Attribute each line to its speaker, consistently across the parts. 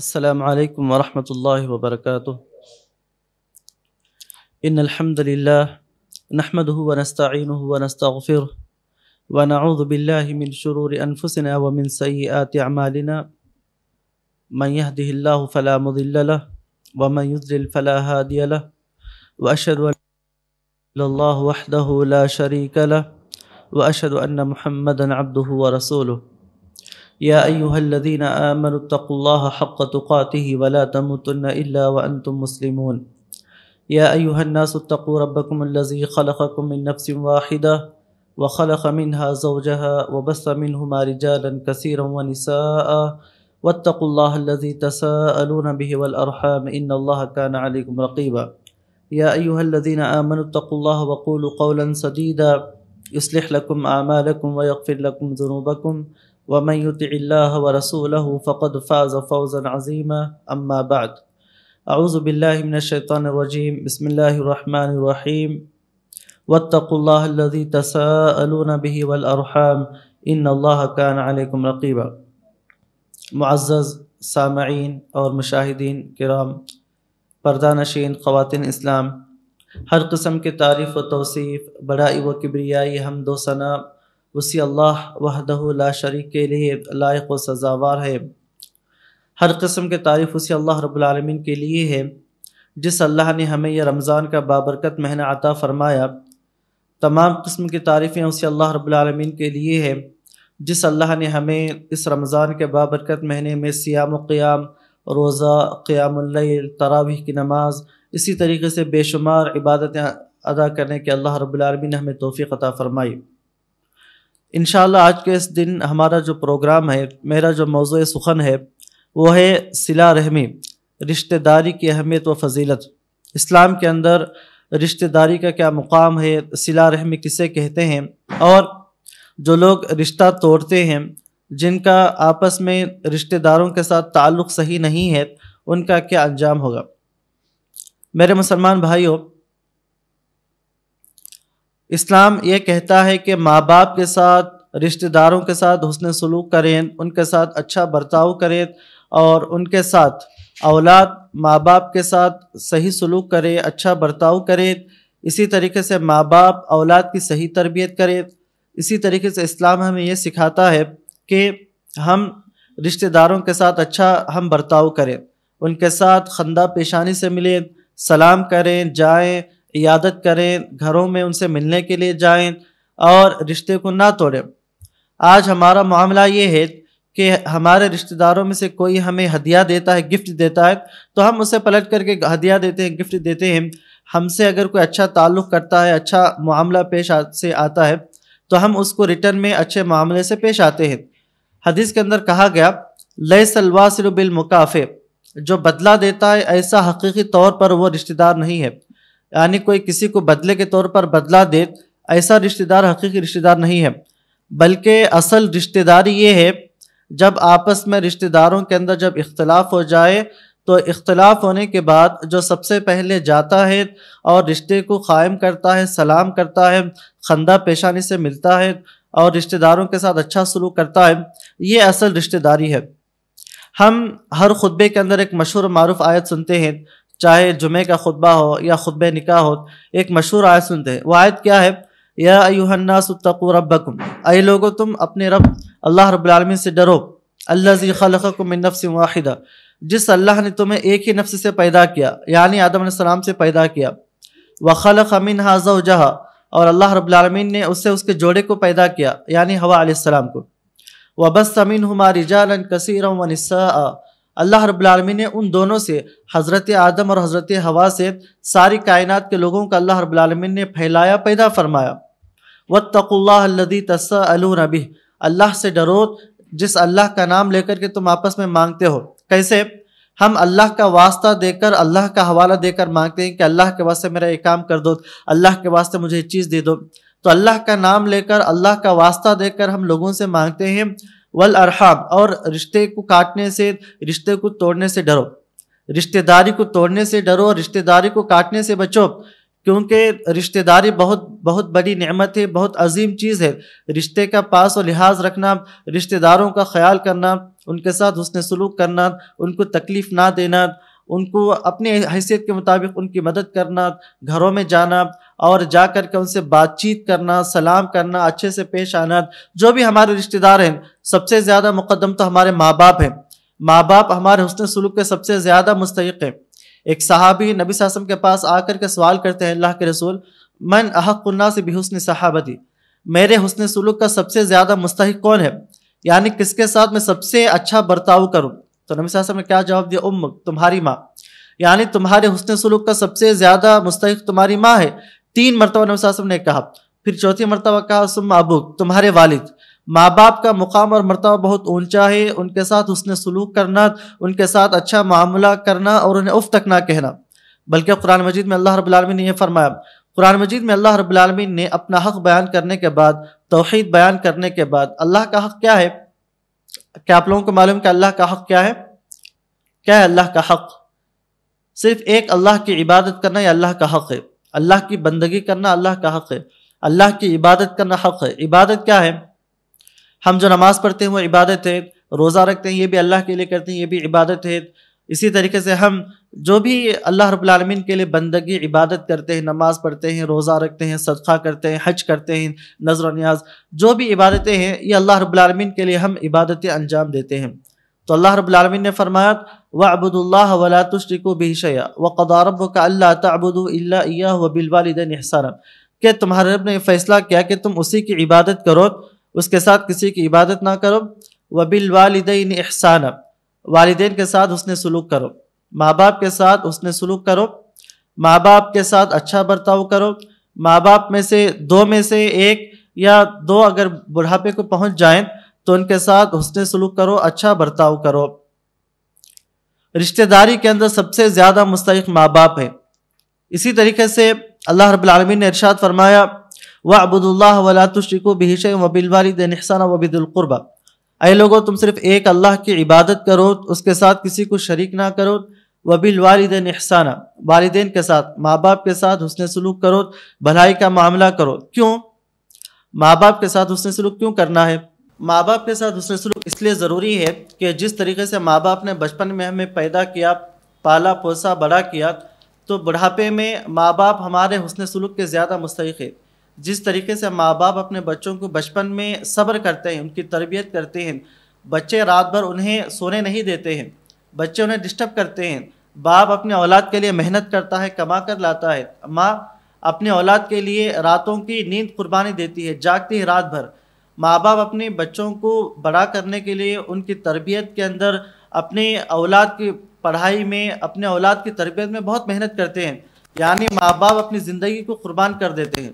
Speaker 1: السلام علیکم ورحمۃ اللہ وبرکاتہ ان الحمد للہ نحمده ونستعینه ونستغفره ونعوذ باللہ من شرور انفسنا ومن سیئات اعمالنا من يهده الله فلا مضل له ومن يضلل فلا هادي له واشهد ان لا اله الا الله وحده لا شريك له واشهد ان محمدا عبده ورسوله یا ایہا الذین آمنوا اتقوا اللہ حق تقاته ولا تموتن الا وانتم مسلمون یا ایہا الناس اتقوا ربکم الذی خلقکم من نفس واحدہ وخلق منها زوجها وبث منهما رجالا كثيرا ونساء واتقوا الله الذي تساءلون به والارحام ان الله كان عليكم رقيبا یا ایہا الذین آمنوا اتقوا اللہ وقولوا قولا سدیدا يصلح لكم اعمالکم ويغفر لكم ذنوبکم ومن يطع الله ورسوله فقد فاز فوزا عظيما اما بعد اعوذ بالله من الشيطان الرجيم بسم الله الرحمن الرحيم واتقوا الله الذي تساءلون به والارحام ان الله كان عليكم رقيبا معزز سامعین اور مشاہدین کرام، پردہ نشین خواتین اسلام، ہر قسم کے تعریف و توصیف، بڑائی و کبریائی، حمد و ثنا اسی اللہ وحدہ لا شریک کے لیے لائق و سزاوار ہے۔ ہر قسم کے تعریف اسی اللہ رب العالمین کے لیے ہے جس اللہ نے ہمیں یہ رمضان کا بابرکت مہینہ عطا فرمایا۔ تمام قسم کی تعریفیں اسی اللہ رب العالمین کے لیے ہے جس اللہ نے ہمیں اس رمضان کے بابرکت مہینے میں صیام و قیام، روزہ، قیام اللیل، تراویح کی نماز، اسی طریقے سے بے شمار عبادتیں ادا کرنے کے اللہ رب العالمین نے ہمیں توفیق عطا فرمائی۔ انشاءاللہ آج کے اس دن ہمارا جو پروگرام ہے، میرا جو موضوع سخن ہے وہ ہے صلہ رحمی، رشتہ داری کی اہمیت و فضیلت۔ اسلام کے اندر رشتہ داری کا کیا مقام ہے، صلہ رحمی کسے کہتے ہیں، اور جو لوگ رشتہ توڑتے ہیں، جن کا آپس میں رشتہ داروں کے ساتھ تعلق صحیح نہیں ہے، ان کا کیا انجام ہوگا۔ میرے مسلمان بھائیوں، اسلام یہ کہتا ہے کہ ماں باپ کے ساتھ، رشتہ داروں کے ساتھ حسن سلوک کریں، ان کے ساتھ اچھا برتاؤ کریں، اور ان کے ساتھ اولاد ماں باپ کے ساتھ صحیح سلوک کرے، اچھا برتاؤ کرے، اسی طریقے سے ماں باپ اولاد کی صحیح تربیت کرے۔ اسی طریقے سے اسلام ہمیں یہ سکھاتا ہے کہ ہم رشتہ داروں کے ساتھ اچھا ہم برتاؤ کریں، ان کے ساتھ خندہ پیشانی سے ملیں، سلام کریں، جائیں، عیادت کریں، گھروں میں ان سے ملنے کے لیے جائیں، اور رشتے کو نہ توڑیں۔ آج ہمارا معاملہ یہ ہے کہ ہمارے رشتہ داروں میں سے کوئی ہمیں ہدیہ دیتا ہے، گفٹ دیتا ہے، تو ہم اسے پلٹ کر کے ہدیہ دیتے ہیں، گفٹ دیتے ہیں۔ ہم سے اگر کوئی اچھا تعلق کرتا ہے، اچھا معاملہ پیش سے آتا ہے، تو ہم اس کو ریٹرن میں اچھے معاملے سے پیش آتے ہیں۔ حدیث کے اندر کہا گیا، لیس الواصل بالمکافئ، جو بدلہ دیتا ہے ایسا حقیقی طور پر وہ رشتہ دار نہیں ہے، یعنی کوئی کسی کو بدلے کے طور پر بدلہ دے، ایسا رشتہ دار حقیقی رشتہ دار نہیں ہے، بلکہ اصل رشتہ داری یہ ہے جب آپس میں رشتہ داروں کے اندر جب اختلاف ہو جائے، تو اختلاف ہونے کے بعد جو سب سے پہلے جاتا ہے اور رشتے کو قائم کرتا ہے، سلام کرتا ہے، خندہ پیشانی سے ملتا ہے، اور رشتہ داروں کے ساتھ اچھا سلوک کرتا ہے، یہ اصل رشتہ داری ہے۔ ہم ہر خطبے کے اندر ایک مشہور معروف آیت سنتے ہیں، چاہے جمعے کا خطبہ ہو یا خطبہ نکاح ہو، ایک مشہور آیت سنتے ہیں۔ وہ آیت کیا ہے؟ یا ایھا الناس اتقوا ربکم، اے لوگو تم اپنے رب اللہ رب العالمین سے ڈرو، الذی خلقکم من نفس واحدہ، جس اللہ نے تمہیں ایک ہی نفس سے پیدا کیا، یعنی آدم علیہ السلام سے پیدا کیا، وخلق منها زوجها، اور اللہ رب العالمین نے اس سے اس کے جوڑے کو پیدا کیا، یعنی حوا علیہ السلام کو، وبث منهما رجالا كثيرا ونساء، اللہ رب العالمین نے ان دونوں سے، حضرت آدم اور حضرت حوا سے، ساری کائنات کے لوگوں کو اللہ رب العالمین نے پھیلایا، پیدا فرمایا۔ واتقوا اللہ الذی تساءلون بہ، اللہ سے ڈرو جس اللہ کا نام لے کر کے تم آپس میں مانگتے ہو۔ کیسے؟ ہم اللہ کا واسطہ دے کر، اللہ کا حوالہ دے کر مانگتے ہیں کہ اللہ کے واسطے میرا یہ کام کر دو، اللہ کے واسطے مجھے یہ چیز دے دو، تو اللہ کا نام لے کر، اللہ کا واسطہ دے کر ہم لوگوں سے مانگتے ہیں۔ والارحام، اور رشتے کو کاٹنے سے، رشتے کو توڑنے سے ڈرو، رشتہ داری کو توڑنے سے ڈرو، اور رشتہ داری کو کاٹنے سے بچو، کیونکہ رشتہ داری بہت بڑی نعمت ہے، بہت عظیم چیز ہے۔ رشتے کا پاس و لحاظ رکھنا، رشتہ داروں کا خیال کرنا، ان کے ساتھ حسن سلوک کرنا، ان کو تکلیف نہ دینا، ان کو اپنی حیثیت کے مطابق ان کی مدد کرنا، گھروں میں جانا اور جا کر کے ان سے بات چیت کرنا، سلام کرنا، اچھے سے پیش آنا۔ جو بھی ہمارے رشتہ دار ہیں، سب سے زیادہ مقدم تو ہمارے ماں باپ ہیں۔ ماں باپ ہمارے حسن سلوک کے سب سے زیادہ مستحق ہیں۔ ایک صحابی نبی صلی اللہ علیہ وسلم کے پاس آ کر کے سوال کرتے ہیں، اللہ کے رسول، من احق الناس بحسن صحابتی، میرے حسن سلوک کا سب سے زیادہ مستحق کون ہے؟ یعنی کس کے ساتھ میں سب سے اچھا برتاؤ کروں؟ تو نبی صلی اللہ علیہ وسلم نے کیا جواب دیا؟ امک، تمہاری ماں، یعنی تمہارے حسن سلوک کا سب سے زیادہ مستحق تمہاری ماں ہے۔ 3 مرتبہ نبی صلی اللہ علیہ وسلم نے کہا، پھر چوتھی مرتبہ کہا ثم ابوک، تمہارے والد۔ ماں باپ کا مقام اور مرتبہ بہت اونچا ہے، ان کے ساتھ حسن سلوک کرنا، ان کے ساتھ اچھا معاملہ کرنا اور انہیں اف تک نہ کہنا۔ بلکہ قرآن مجید میں اللہ رب العالمین نے یہ فرمایا، قرآن مجید میں اللہ رب العالمین نے اپنا حق بیان کرنے کے بعد، توحید بیان کرنے کے بعد، اللہ کا حق کیا ہے؟ کیا آپ لوگوں کو معلوم کہ اللہ کا حق کیا ہے؟ کیا ہے اللہ کا حق؟ صرف ایک اللہ کی عبادت کرنا یہ اللہ کا حق ہے۔ اللہ کی بندگی کرنا اللہ کا حق ہے۔ اللہ کی عبادت کرنا حق ہے۔ عبادت کیا ہے؟ ہم جو نماز پڑھتے ہیں وہ عبادت ہے، روزہ رکھتے ہیں یہ بھی اللہ کے لیے کرتے ہیں، یہ بھی عبادت ہے۔ اسی طریقے سے ہم جو بھی اللہ رب العالمین کے لیے بندگی عبادت کرتے ہیں، نماز پڑھتے ہیں، روزہ رکھتے ہیں، صدقہ کرتے ہیں، حج کرتے ہیں، نذر و نیاز، جو بھی عبادتیں ہیں یہ اللہ رب العالمین کے لیے ہم عبادتیں انجام دیتے ہیں۔ تو اللہ رب العالمین نے فرمایا وَاعْبُدُوا اللَّهَ وَلَا تُشْرِكُوا بِهِ شَيْئًا وَقَضَىٰ رَبُّكَ أَلَّا تَعْبُدُوا إِلَّا إِيَّاهُ وَبِالْوَالِدَيْنِ إِحْسَانًا، کہ تمہارے رب نے فیصلہ کیا کہ تم اسی کی عبادت کرو، اس کے ساتھ کسی کی عبادت نہ کرو۔ وَبِالْوَالِدَيْنِ إِحْسَانًا، والدین کے ساتھ حسن سلوک کرو، ماں باپ کے ساتھ حسن سلوک کرو، ماں باپ کے ساتھ اچھا برتاؤ کرو۔ ماں باپ میں سے 2 میں سے 1 یا 2 اگر بڑھاپے کو پہنچ جائیں تو ان کے ساتھ حسن سلوک کرو، اچھا برتاؤ کرو۔ رشتہ داری کے اندر سب سے زیادہ مستحق ماں باپ ہیں۔ اسی طریقے سے اللہ رب العالمین نے ارشاد فرمایا وَاعْبُدُوا اللَّهَ وَلَا تُشْرِكُوا بِهِ شَيْئًا وَبِالْوَالِدَيْنِ إِحْسَانًا وَبِذِي الْقُرْبَىٰ، اے لوگو تم صرف ایک اللہ کی عبادت کرو، اس کے ساتھ کسی کو شریک نہ کرو۔ وَبِالْوَالِدَيْنِ إِحْسَانًا، والدین کے ساتھ، ماں باپ کے ساتھ حسن سلوک کرو، بھلائی کا معاملہ کرو۔ کیوں ماں باپ کے ساتھ حسن سلوک کیوں کرنا ہے؟ ماں باپ کے ساتھ حسن سلوک اس لیے ضروری ہے کہ جس طریقے سے ماں باپ نے بچپن میں ہمیں پیدا کیا، پالا پوسا بڑا کیا، تو بڑھاپے میں ماں باپ ہمارے حسن سلوک کے زیادہ مستحق ہے۔ جس طریقے سے ماں باپ اپنے بچوں کو بچپن میں صبر کرتے ہیں، ان کی تربیت کرتے ہیں، بچے رات بھر انہیں سونے نہیں دیتے ہیں، بچے انہیں ڈسٹرب کرتے ہیں، باپ اپنے اولاد کے لیے محنت کرتا ہے، کما کر لاتا ہے، ماں اپنے اولاد کے لیے راتوں کی نیند قربانی دیتی ہے، جاگتی ہے رات بھر۔ ماں باپ اپنے بچوں کو بڑا کرنے کے لیے ان کی تربیت کے اندر، اپنے اولاد کی پڑھائی میں، اپنے اولاد کی تربیت میں بہت محنت کرتے ہیں، یعنی ماں باپ اپنی زندگی کو قربان کر دیتے ہیں۔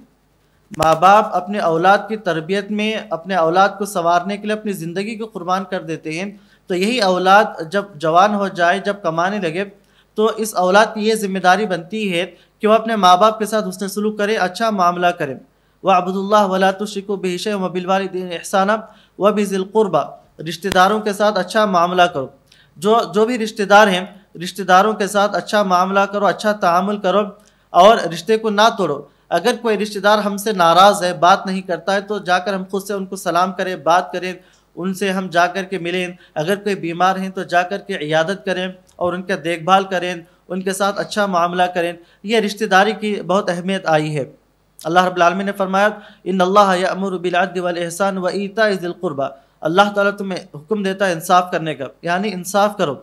Speaker 1: ماں باپ اپنے اولاد کی تربیت میں، اپنے اولاد کو سنوارنے کے لیے اپنی زندگی کو قربان کر دیتے ہیں۔ تو یہی اولاد جب جوان ہو جائے، جب کمانے لگے، تو اس اولاد کی یہ ذمہ داری بنتی ہے کہ وہ اپنے ماں باپ کے ساتھ حسن سلوک کرے، اچھا معاملہ کرے۔ وَاعْبُدُوا اللَّهَ وَلَا تُشْرِكُوا بِهِ شَيْئًا وَبِالْوَالِدَيْنِ إِحْسَانًا وَبِذِي الْقُرْبَىٰ، رشتہ داروں کے ساتھ اچھا معاملہ کرو۔ جو بھی رشتہ دار ہیں، رشتہ داروں کے ساتھ اچھا معاملہ کرو، اچھا تعامل کرو اور رشتے کو نہ توڑو۔ اگر کوئی رشتہ دار ہم سے ناراض ہے، بات نہیں کرتا ہے، تو جا کر ہم خود سے ان کو سلام کریں، بات کریں، ان سے ہم جا کر کے ملیں۔ اگر کوئی بیمار ہیں تو جا کر کے عیادت کریں اور ان کا دیکھ بھال کریں، ان کے ساتھ اچھا معاملہ کریں۔ یہ رشتہ داری کی بہت اہمیت آئی ہے۔ اللہ رب العالمین نے فرمایا ان اللہ یأمر بالعدل والإحسان وإیتاء ذی القربى، اللہ تعالیٰ تمہیں حکم دیتا ہے انصاف کرنے کا، یعنی انصاف کرو،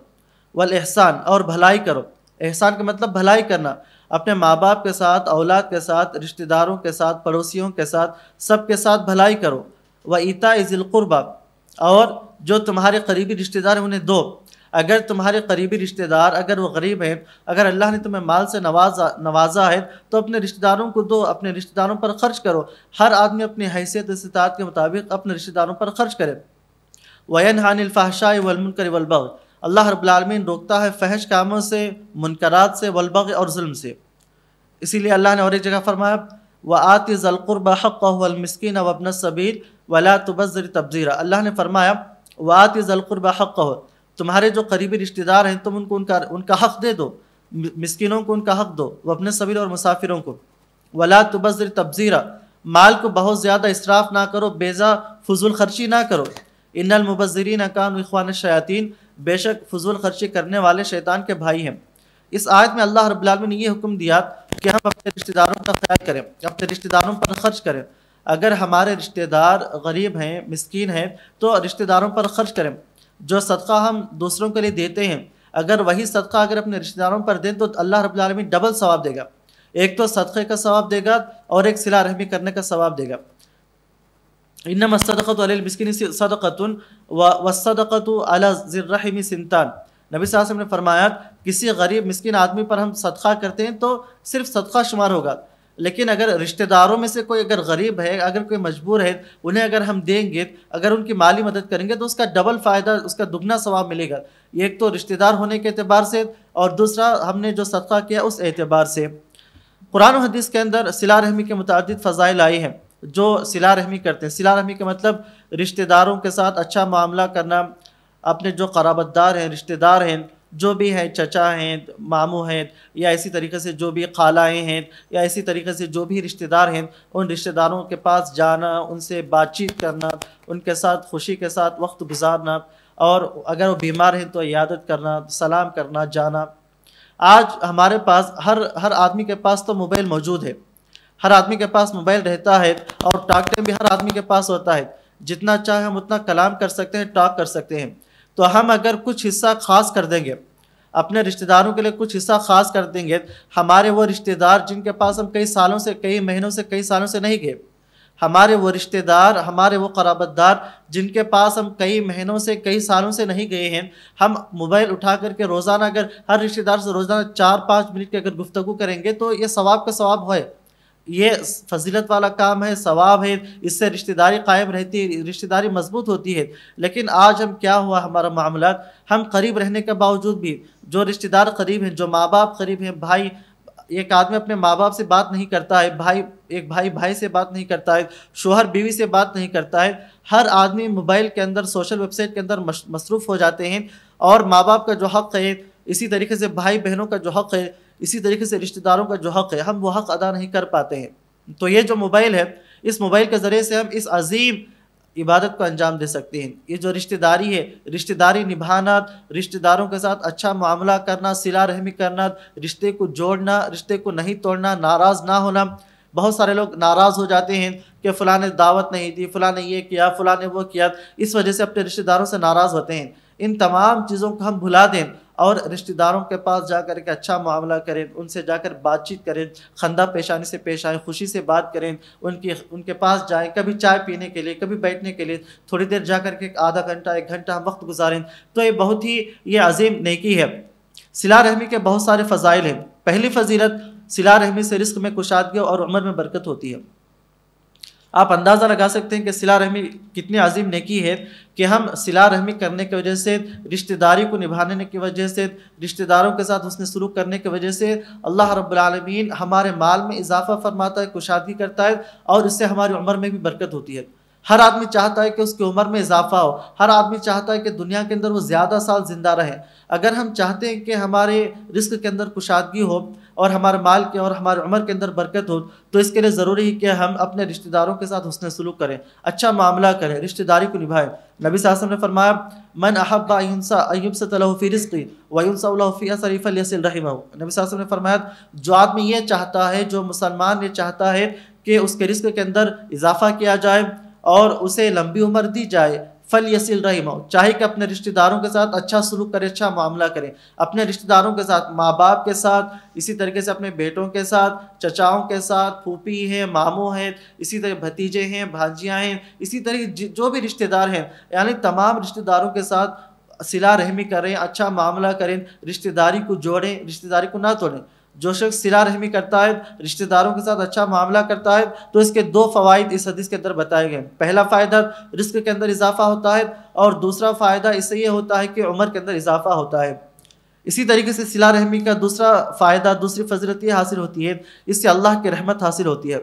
Speaker 1: والاحسان، اور بھلائی کرو۔ احسان کا مطلب بھلائی کرنا، اپنے ماں باپ کے ساتھ، اولاد کے ساتھ، رشتہ داروں کے ساتھ، پڑوسیوں کے ساتھ، سب کے ساتھ بھلائی کرو۔ وإیتاء ذی القربى، اور جو تمہارے قریبی رشتہ دار ہیں انہیں دو۔ اگر تمہارے قریبی رشتہ دار اگر وہ غریب ہیں، اگر اللہ نے تمہیں مال سے نوازا ہے تو اپنے رشتہ داروں کو دو، اپنے رشتہ داروں پر خرچ کرو۔ ہر آدمی اپنی حیثیت استطاعت کے مطابق اپنے رشتہ داروں پر خرچ کرے۔ وَيَنْهَى عَنِ الْفَحْشَاءِ وَالْمُنكَرِ وَالْبَغْيِ، اللہ رب العالمین روکتا ہے فحش کاموں سے، منکرات سے، والبغی، اور ظلم سے۔ اسی لیے اللہ نے اور ایک جگہ فرمایا وَآتِ ذَا الْقُرْبَى حَقَّهُ وَالْمِسْكِينَ وَابْنَ السَّبِيلِ وَلَا تُبَذِّرْ تَبْذِيرًا، اللہ نے فرمایا وَآتِ ذَا الْقُرْبَى حَقَّهُ، تمہارے جو قریبی رشتہ دار ہیں تم ان کو ان کا حق دے دو، مسکینوں کو ان کا حق دو، وابن السبیل، اور مسافروں کو۔ وَلَا تُبَذِّرْ تَبْذِيرًا، مال کو بہت زیادہ اسراف نہ کرو، بیزا فضول خرچی نہ کرو۔ ان المبذرین کانوا اخوان الشیاطین، بے شک فضول خرچی کرنے والے شیطان کے بھائی ہیں۔ اس آیت میں اللہ رب العالمین نے یہ حکم دیا کہ ہم اپنے رشتہ داروں کا خیال کریں، اپنے رشتہ داروں پر خرچ کریں۔ اگر ہمارے رشتہ دار غریب ہیں، مسکین ہیں، تو رشتہ داروں پر خرچ کریں۔ جو صدقہ ہم دوسروں کے لیے دیتے ہیں، اگر وہی صدقہ اگر اپنے رشتہ داروں پر دیں تو اللہ رب العالمین ڈبل ثواب دے گا۔ ایک تو صدقے کا ثواب دے گا اور ایک صلہ رحمی کرنے کا ثواب دے گا۔ انما الصدقۃ علی المسکین صدقۃ والصدقۃ علی ذی الرحم سنتان۔ نبی صلی اللہ علیہ وسلم نے فرمایا کسی غریب مسکین آدمی پر ہم صدقہ کرتے ہیں تو صرف صدقہ شمار ہوگا، لیکن اگر رشتہ داروں میں سے کوئی اگر غریب ہے، اگر کوئی مجبور ہے، انہیں اگر ہم دیں گے، اگر ان کی مالی مدد کریں گے تو اس کا ڈبل فائدہ، اس کا دگنا ثواب ملے گا۔ ایک تو رشتہ دار ہونے کے اعتبار سے اور دوسرا ہم نے جو صدقہ کیا اس اعتبار سے۔ قرآن و حدیث کے اندر صلہ رحمی کے متعدد فضائل آئی ہیں۔ جو صلہ رحمی کرتے ہیں، صلہ رحمی کا مطلب رشتہ داروں کے ساتھ اچھا معاملہ کرنا، اپنے جو قرابت دار ہیں، رشتہ دار ہیں، جو بھی ہیں، چچا ہیں، ماموں ہیں، یا اسی طریقے سے جو بھی خالائیں ہیں، یا اسی طریقے سے جو بھی رشتہ دار ہیں، ان رشتہ داروں کے پاس جانا، ان سے بات چیت کرنا، ان کے ساتھ خوشی کے ساتھ وقت گزارنا، اور اگر وہ بیمار ہیں تو عیادت کرنا، سلام کرنا، جانا۔ آج ہمارے پاس ہر آدمی کے پاس تو موبائل موجود ہے، ہر آدمی کے پاس موبائل رہتا ہے، اور ٹاک ٹائم بھی ہر آدمی کے پاس ہوتا ہے۔ جتنا چاہے ہم اتنا کلام کر سکتے ہیں، ٹاک کر سکتے ہیں۔ تو ہم اگر کچھ حصہ خاص کر دیں گے، اپنے رشتہ داروں کے لیے کچھ حصہ خاص کر دیں گے، ہمارے وہ رشتہ دار جن کے پاس ہم کئی سالوں سے، کئی مہینوں سے، کئی سالوں سے نہیں گئے، ہمارے وہ رشتہ دار، ہمارے وہ قرابت دار جن کے پاس ہم کئی مہینوں سے، کئی سالوں سے نہیں گئے ہیں، ہم موبائل اٹھا کر کے روزانہ اگر ہر رشتہ دار سے روزانہ 4-5 منٹ کی اگر گفتگو کریں گے تو یہ ثواب کا ثواب ہے، یہ فضیلت والا کام ہے، ثواب ہے، اس سے رشتہ داری قائم رہتی ہے، رشتہ داری مضبوط ہوتی ہے۔ لیکن آج ہم کیا ہوا ہمارا معاملات، ہم قریب رہنے کے باوجود بھی جو رشتہ دار قریب ہیں، جو ماں باپ قریب ہیں، بھائی، ایک آدمی اپنے ماں باپ سے بات نہیں کرتا ہے، ایک بھائی سے بات نہیں کرتا ہے، شوہر بیوی سے بات نہیں کرتا ہے، ہر آدمی موبائل کے اندر، سوشل ویب سائٹ کے اندر مصروف ہو جاتے ہیں، اور ماں باپ کا جو حق ہے، اسی طریقے سے بھائی بہنوں کا جو حق ہے، اسی طریقے سے رشتہ داروں کا جو حق ہے، ہم وہ حق ادا نہیں کر پاتے ہیں۔ تو یہ جو موبائل ہے، اس موبائل کے ذریعے سے ہم اس عظیم عبادت کو انجام دے سکتے ہیں۔ یہ جو رشتہ داری ہے، رشتہ داری نبھانا، رشتہ داروں کے ساتھ اچھا معاملہ کرنا، صلہ رحمی کرنا، رشتے کو جوڑنا، رشتے کو نہیں توڑنا، ناراض نہ ہونا۔ بہت سارے لوگ ناراض ہو جاتے ہیں کہ فلاں نے دعوت نہیں دی، فلاں نے یہ کیا، فلاں نے وہ کیا، اس وجہ سے اپنے رشتہ داروں سے ناراض ہوتے ہیں۔ ان تمام چیزوں کو ہم بھلا دیں اور رشتہ داروں کے پاس جا کر کے اچھا معاملہ کریں، ان سے جا کر بات چیت کریں، خندہ پیشانی سے پیش آئیں، خوشی سے بات کریں، ان کے پاس جائیں، کبھی چائے پینے کے لیے، کبھی بیٹھنے کے لیے، تھوڑی دیر جا کر کے آدھا گھنٹہ، 1 گھنٹہ ہم وقت گزاریں، تو یہ بہت ہی یہ عظیم نیکی ہے۔ صلہ رحمی کے بہت سارے فضائل ہیں۔ پہلی فضیلت، صلہ رحمی سے رزق میں کشادگی اور عمر میں برکت ہوتی ہے۔ آپ اندازہ لگا سکتے ہیں کہ صلہ رحمی کتنی عظیم نیکی ہے کہ ہم صلہ رحمی کرنے کی وجہ سے، رشتہ داری کو نبھانے کی وجہ سے، رشتہ داروں کے ساتھ حسن سلوک کرنے کی وجہ سے اللہ رب العالمین ہمارے مال میں اضافہ فرماتا ہے، کشادگی کرتا ہے، اور اس سے ہماری عمر میں بھی برکت ہوتی ہے۔ ہر آدمی چاہتا ہے کہ اس کی عمر میں اضافہ ہو، ہر آدمی چاہتا ہے کہ دنیا کے اندر وہ زیادہ سال زندہ رہے۔ اگر ہم چاہتے ہیں کہ ہمارے رزق کے اندر کشادگی ہو اور ہمارے مال کے اور ہمارے عمر کے اندر برکت ہو، تو اس کے لیے ضروری ہے کہ ہم اپنے رشتہ داروں کے ساتھ حسن سلوک کریں، اچھا معاملہ کریں، رشتہ داری کو نبھائیں۔ نبی صلی اللہ علیہ وسلم نے فرمایا من احب ان یبسط له فی رزقه وینسأ له فی اثره فلیصل رحمه۔ نبی صلی اللہ علیہ وسلم نے فرمایا جو آدمی یہ چاہتا ہے، جو مسلمان یہ چاہتا ہے کہ اس کے رزق کے اندر اضافہ کیا جائے اور اسے لمبی عمر دی جائے، فلیصل رحمہ، چاہے کہ اپنے رشتہ داروں کے ساتھ اچھا سلوک کرے، اچھا معاملہ کرے، اپنے رشتہ داروں کے ساتھ، ماں باپ کے ساتھ، اسی طریقے سے اپنے بیٹوں کے ساتھ، چچاؤں کے ساتھ، پھوپھی ہیں، ماموں ہیں، اسی طرح بھتیجے ہیں، بھانجیاں ہیں، اسی طرح جو بھی رشتہ دار ہیں، یعنی تمام رشتہ داروں کے ساتھ صلہ رحمی کریں، اچھا معاملہ کریں، رشتہ داری کو جوڑیں، رشتہ داری کو نہ توڑیں۔ جو شخص صلہ رحمی کرتا ہے، رشتہ داروں کے ساتھ اچھا معاملہ کرتا ہے، تو اس کے 2 فوائد اس حدیث کے اندر بتائے گئے۔ پہلا فائدہ رزق کے اندر اضافہ ہوتا ہے، اور دوسرا فائدہ اس سے یہ ہوتا ہے کہ عمر کے اندر اضافہ ہوتا ہے۔ اسی طریقے سے صلہ رحمی کا دوسرا فائدہ، دوسری فضیلت یہ حاصل ہوتی ہے، اس سے اللہ کی رحمت حاصل ہوتی ہے۔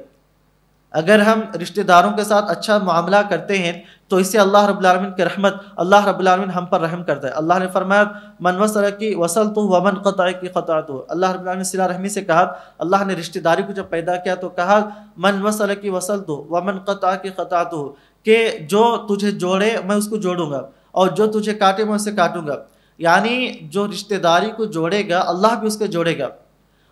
Speaker 1: اگر ہم رشتہ داروں کے ساتھ اچھا معاملہ کرتے ہیں تو اس سے اللہ رب العالمین کی رحمت، اللہ رب العالمین ہم پر رحم کرتا ہے۔ اللہ نے فرمایا من وصل کی وصلتہ ومن قطع کی قطعتہ۔ اللہ رب العالمین نے صلہ رحمی سے کہا، اللہ نے رشتہ داری کو جب پیدا کیا تو کہا من وصل کی وصلتہ ومن قطع کی قطعتہ، کہ جو تجھے جوڑے میں اس کو جوڑوں گا، اور جو تجھے کاٹے میں اسے کاٹوں گا. یعنی جو رشتہ داری کو جوڑے گا اللہ بھی اس کو جوڑے گا،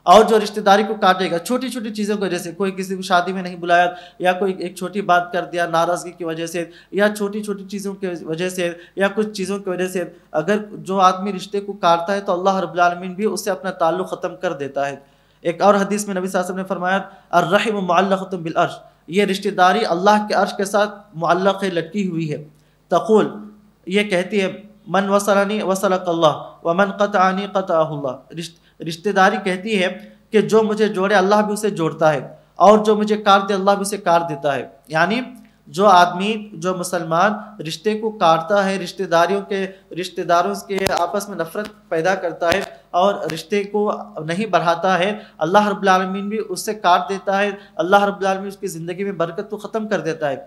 Speaker 1: اور جو رشتہ داری کو کاٹے گا چھوٹی چھوٹی چیزوں کی وجہ سے، کوئی کسی کو شادی میں نہیں بلایا، یا کوئی ایک چھوٹی بات کر دیا ناراضگی کی وجہ سے، یا چھوٹی چھوٹی چیزوں کی وجہ سے، یا کچھ چیزوں کی وجہ سے اگر جو آدمی رشتے کو کاٹتا ہے تو اللہ رب العالمین بھی اس سے اپنا تعلق ختم کر دیتا ہے. ایک اور حدیث میں نبی صلی اللہ علیہ وسلم نے فرمایا الرحم معلقۃ بالعرش، یہ رشتہ داری اللہ کے عرش کے ساتھ معلق ہے، لٹکی ہوئی ہے. تقول، یہ کہتی ہے من وصلنی وصلک اللہ ومن قطعنی قطعہ اللہ، رشتہ داری کہتی ہے کہ جو مجھے جوڑے اللہ بھی اسے جوڑتا ہے، اور جو مجھے کاٹ دے اللہ بھی اسے کاٹ دیتا ہے. یعنی جو آدمی، جو مسلمان رشتے کو کاٹتا ہے، رشتہ داروں کے آپس میں نفرت پیدا کرتا ہے اور رشتے کو نہیں بڑھاتا ہے، اللہ رب العالمین بھی اس سے کاٹ دیتا ہے، اللہ رب العالمین اس کی زندگی میں برکت کو ختم کر دیتا ہے.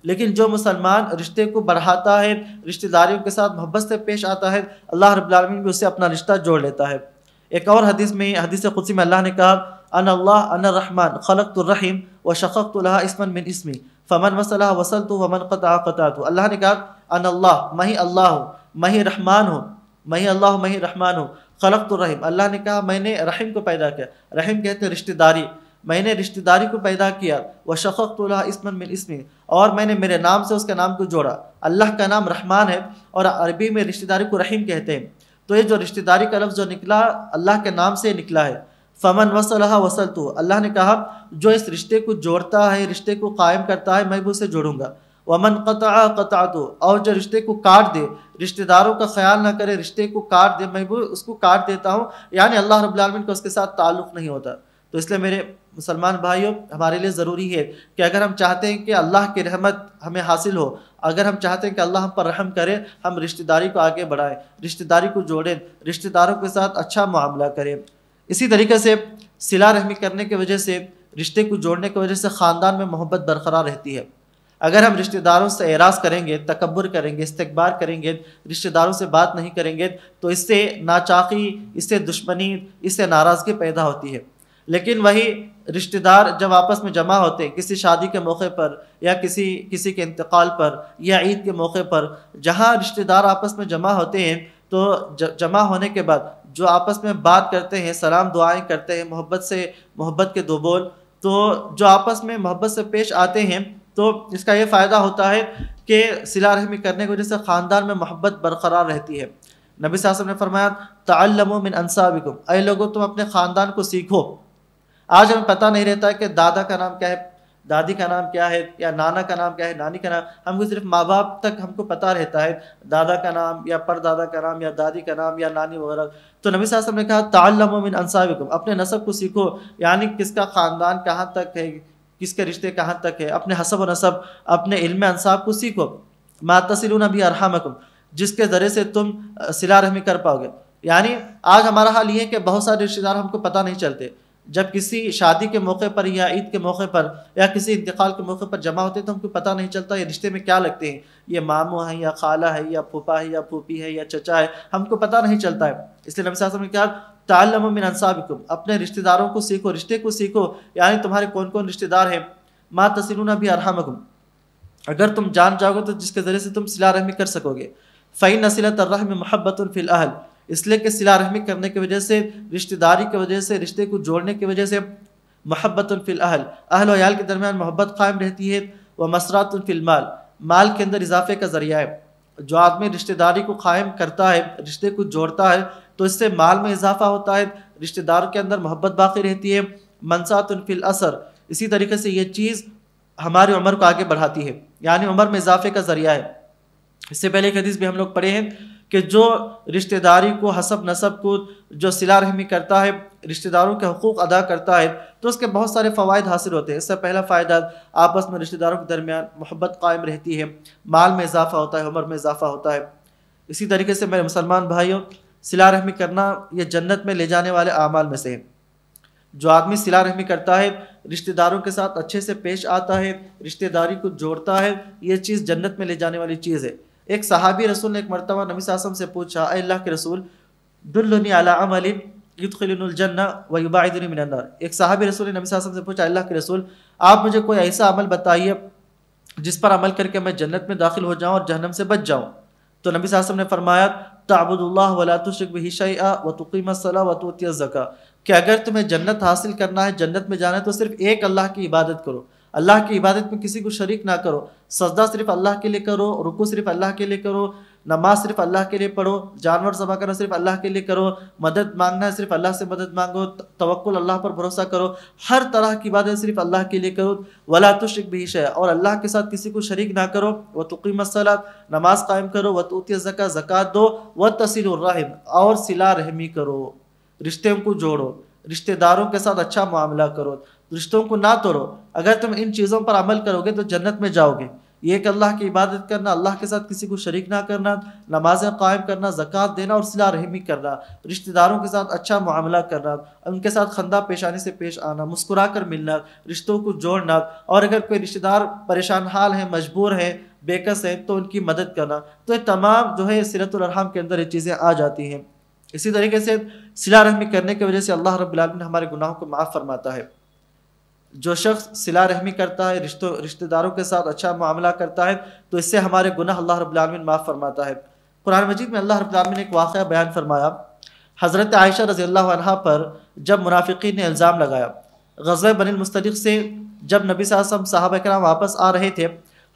Speaker 1: لیکن جو مسلمان رشتے کو بڑھاتا ہے، رشتہ داریوں کے ساتھ محبت سے پیش آتا ہے، اللہ رب العالمین بھی اس سے اپنا رشتہ جوڑ لیتا ہے. ایک اور حدیث میں، حدیث قدسی میں اللہ نے کہا انا اللہ انا الرحمن خلقت الرحم وشققت لها اسما من اسمی فمن وصلها وصلت ومن قطعها قطعت. اللہ نے کہا انا اللہ، میں ہی اللہ ہوں، میں ہی رحمان ہوں، میں ہی اللہ ہوں، میں ہی رحمان ہوں. خلقت الرحم، اللہ نے کہا میں نے رحم کو پیدا کیا. رحم کہتے ہیں رشتہ داری، میں نے رشتہ داری کو پیدا کیا. وشققت لها اسما من اسمی، اور میں نے میرے نام سے اس کے نام کو جوڑا. اللہ کا نام رحمان ہے اور عربی میں رشتہ داری کو رحیم کہتے ہیں. تو یہ جو رشتہ داری کا لفظ جو نکلا اللہ کے نام سے نکلا ہے. فمن وصلها وصلت، اللہ نے کہا جو اس رشتے کو جوڑتا ہے، رشتے کو قائم کرتا ہے، میں بھی اسے جوڑوں گا. ومن قطع قطعت، اور جو رشتے کو کاٹ دے، رشتہ داروں کا خیال نہ کرے، رشتے کو کاٹ دے، میں بھی اس کو کاٹ دیتا ہوں. یعنی اللہ رب العالمین کا اس کے ساتھ تعلق نہیں ہوتا. تو اس لیے میرے مسلمان بھائیوں، ہمارے لیے ضروری ہے کہ اگر ہم چاہتے ہیں کہ اللہ کی رحمت ہمیں حاصل ہو، اگر ہم چاہتے ہیں کہ اللہ ہم پر رحم کرے، ہم رشتہ داری کو آگے بڑھائیں، رشتہ داری کو جوڑیں، رشتہ داروں کے ساتھ اچھا معاملہ کریں. اسی طریقے سے صلہ رحمی کرنے کی وجہ سے، رشتے کو جوڑنے کی وجہ سے خاندان میں محبت برقرار رہتی ہے. اگر ہم رشتہ داروں سے اعراض کریں گے، تکبر کریں گے، استکبار کریں گے، رشتہ داروں سے بات نہیں کریں گے، تو اس سے ناچاقی، اس سے دشمنی، اس سے ناراضگی پیدا ہوتی ہے. لیکن وہی رشتہ دار جب آپس میں جمع ہوتے ہیں کسی شادی کے موقع پر، یا کسی کے انتقال پر، یا عید کے موقع پر، جہاں رشتہ دار آپس میں جمع ہوتے ہیں، تو جمع ہونے کے بعد جو آپس میں بات کرتے ہیں، سلام دعائیں کرتے ہیں، محبت کے دو بول، تو جو آپس میں محبت سے پیش آتے ہیں، تو اس کا یہ فائدہ ہوتا ہے کہ صلہ رحمی کرنے کی وجہ سے خاندان میں محبت برقرار رہتی ہے. نبی صلی اللہ علیہ وسلم نے فرمایا تعلموا من انسابکم، اے لوگوں تم اپنے خاندان کو سیکھو. آج ہمیں پتہ نہیں رہتا کہ دادا کا نام کیا ہے، دادی کا نام کیا ہے، یا نانا کا نام کیا ہے، نانی کا نام. ہم کو صرف ماں باپ تک ہم کو پتہ رہتا ہے، دادا کا نام یا پردادا کا نام یا دادی کا نام یا نانی وغیرہ. تو نبی صلی اللہ علیہ وسلم نے کہا تعلموا من انسابکم، اپنے نسب کو سیکھو. یعنی کس کا خاندان کہاں تک ہے، کس کے رشتے کہاں تک ہے، اپنے حسب و نسب، اپنے علم انساب کو سیکھو. ما تصلون بہ ارحامکم، جس کے ذریعے سے تم صلہ رحمی کر پاؤ گے. یعنی آج ہمارا حال یہ ہے کہ بہت سارے رشتہ دار ہم کو پتہ نہیں چلتے. جب کسی شادی کے موقع پر یا عید کے موقع پر یا کسی انتقال کے موقع پر جمع ہوتے ہیں تو ہم کو پتہ نہیں چلتا یہ رشتے میں کیا لگتے ہیں، یہ ماموں ہے یا خالہ ہے یا پھوپھا ہے یا پھوپھی ہے یا چچا ہے، ہم کو پتہ نہیں چلتا ہے. اس لیے نبی صلی اللہ علیہ وسلم نے کہا تعلموا من انسابکم، اپنے رشتہ داروں کو سیکھو، رشتے کو سیکھو. یعنی تمہارے کون کون رشتہ دار ہیں. ما تصلون بہ ارحامکم، اگر تم جان جاؤ گے تو جس کے ذریعے سے تم صلہ رحمی کر سکو گے. فإن صلۃ الرحم محبۃ فی الاہل، اس لیے کہ صلہ رحمی کرنے کی وجہ سے، رشتہ داری کی وجہ سے، رشتے کو جوڑنے کی وجہ سے محبت فی الاہل، اہل و عیال کے درمیان محبت قائم رہتی ہے. ومسرات فی المال، مال کے اندر اضافے کا ذریعہ ہے. جو آدمی رشتہ داری کو قائم کرتا ہے، رشتے کو جوڑتا ہے، تو اس سے مال میں اضافہ ہوتا ہے، رشتہ دار کے اندر محبت باقی رہتی ہے. منسات فی الاثر، اسی طریقے سے یہ چیز ہماری عمر کو آگے بڑھاتی ہے، یعنی عمر میں اضافے کا ذریعہ ہے. اس سے پہلے ایک حدیث بھی ہم لوگ پڑھے ہیں کہ جو رشتہ داری کو، حسب نسب کو جو صلہ رحمی کرتا ہے، رشتہ داروں کے حقوق ادا کرتا ہے، تو اس کے بہت سارے فوائد حاصل ہوتے ہیں. اس سے پہلا فائدہ آپس میں رشتہ داروں کے درمیان محبت قائم رہتی ہے، مال میں اضافہ ہوتا ہے، عمر میں اضافہ ہوتا ہے. اسی طریقے سے میرے مسلمان بھائیوں، صلہ رحمی کرنا یہ جنت میں لے جانے والے اعمال میں سے ہے. جو آدمی صلہ رحمی کرتا ہے، رشتہ داروں کے ساتھ اچھے سے پیش آتا ہے، رشتہ داری کو جوڑتا ہے، یہ چیز جنت میں لے جانے والی چیز ہے. ایک صحابی رسول نے ایک مرتبہ نبی صلی اللہ علیہ وسلم سے پوچھا اے اللہ کے رسول دلنی علی عمل یدخلنی الجنہ ویباعدنی من النار. ایک صحابی رسول نے نبی صلی اللہ علیہ وسلم سے پوچھا اللہ کے رسول آپ مجھے کوئی ایسا عمل بتائیے جس پر عمل کر کے میں جنت میں داخل ہو جاؤں اور جہنم سے بچ جاؤں۔ تو نبی صلی اللہ علیہ وسلم نے فرمایا تعبد اللہ ولا تشرک بہ شیئا وتقیم الصلاۃ وتؤتی الزکاۃ، کہ اگر تمہیں جنت حاصل کرنا ہے، جنت میں جانا ہے، تو صرف ایک اللہ کی عبادت کرو، اللہ کی عبادت میں کسی کو شریک نہ کرو، سجدہ صرف اللہ کے لیے کرو، رکوع صرف اللہ کے لیے کرو، نماز صرف اللہ کے لیے پڑھو، جانور ذبح کرنا صرف اللہ کے لیے کرو، مدد مانگنا ہے صرف اللہ سے مدد مانگو، توکل اللہ پر بھروسہ کرو، ہر طرح کی عبادت صرف اللہ کے لیے کرو، ولا تشرک بہ شیئا، اور اللہ کے ساتھ کسی کو شریک نہ کرو، وتقیم الصلاۃ، نماز قائم کرو، وتؤتی الزکاۃ، زکوٰۃ دو، وتصل الرحم، اور صلہ رحمی کرو، رشتوں کو جوڑو، رشتہ داروں کے ساتھ اچھا معاملہ کرو، رشتوں کو نہ توڑو۔ اگر تم ان چیزوں پر عمل کرو گے تو جنت میں جاؤ گے۔ یہ کہ اللہ کی عبادت کرنا، اللہ کے ساتھ کسی کو شریک نہ کرنا، نمازیں قائم کرنا، زکوٰۃ دینا اور صلہ رحمی کرنا، رشتہ داروں کے ساتھ اچھا معاملہ کرنا، ان کے ساتھ خندہ پیشانی سے پیش آنا، مسکرا کر ملنا، رشتوں کو جوڑنا، اور اگر کوئی رشتہ دار پریشان حال ہے، مجبور ہے، بےکس ہے، تو ان کی مدد کرنا۔ تو یہ تمام جو ہے صلۃ الارحام کے اندر یہ چیزیں آ جاتی ہیں۔ اسی طریقے سے صلہ رحمی کرنے کی وجہ سے اللہ رب العالمین ہمارے گناہوں کو معاف فرماتا ہے۔ جو شخص صلہ رحمی کرتا ہے، رشتہ داروں کے ساتھ اچھا معاملہ کرتا ہے، تو اس سے ہمارے گناہ اللہ رب العالمین معاف فرماتا ہے۔ قرآن مجید میں اللہ رب العالمین نے ایک واقعہ بیان فرمایا، حضرت عائشہ رضی اللہ عنہا پر جب منافقین نے الزام لگایا، غزوہ بنی المصطلق سے جب نبی صلی اللہ علیہ وسلم صحابہ کرام واپس آ رہے تھے،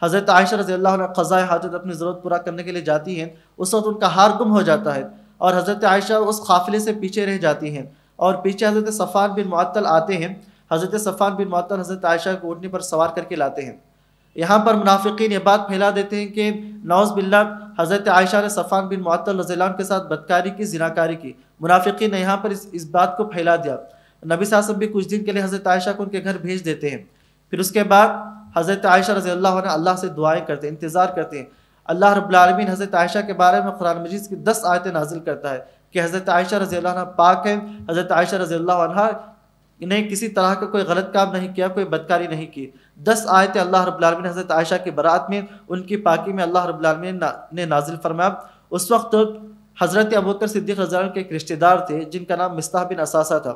Speaker 1: حضرت عائشہ رضی اللہ عنہ قضاء حاجت اپنی ضرورت پورا کرنے کے لیے جاتی ہیں، اس وقت ان کا ہار گم ہو جاتا ہے، اور حضرت عائشہ اس قافلے سے پیچھے رہ جاتی ہیں، اور پیچھے حضرت صفوان بن معطل آتے ہیں۔ حضرت صفوان بن معطل حضرت عائشہ کو اونٹنی پر سوار کر کے لاتے ہیں۔ یہاں پر منافقین یہ بات پھیلا دیتے ہیں کہ نعوذ باللہ حضرت عائشہ نے صفوان بن معطل رضی اللہ عنہ کے ساتھ بدکاری کی، زناکاری کی۔ منافقین نے یہاں پر اس بات کو پھیلا دیا۔ نبی صلی اللہ علیہ وسلم بھی کچھ دن کے لیے حضرت عائشہ کو ان کے گھر بھیج دیتے ہیں۔ پھر اس کے بعد حضرت عائشہ رضی اللہ عنہ اللہ سے دعائیں کرتے ہیں، انتظار کرتے ہیں۔ اللہ رب العالمین حضرت عائشہ کے بارے میں قرآن مجید کی 10 آیتیں نازل کرتا ہے کہ حضرت عائشہ رضی اللہ عنہ پاک ہے، حضرت عائشہ رضی اللہ عنہ نے کسی طرح کا کوئی غلط کام نہیں کیا، کوئی بدکاری نہیں کی۔ 10 آیتیں اللہ رب العالمین حضرت عائشہ کی برات میں، ان کی پاکی میں اللہ رب العالمین نے نازل فرمایا۔ اس وقت حضرت ابوبکر صدیق رضی اللہ عنہ کے ایک رشتہ دار تھے جن کا نام مصطح بن اساسہ تھا۔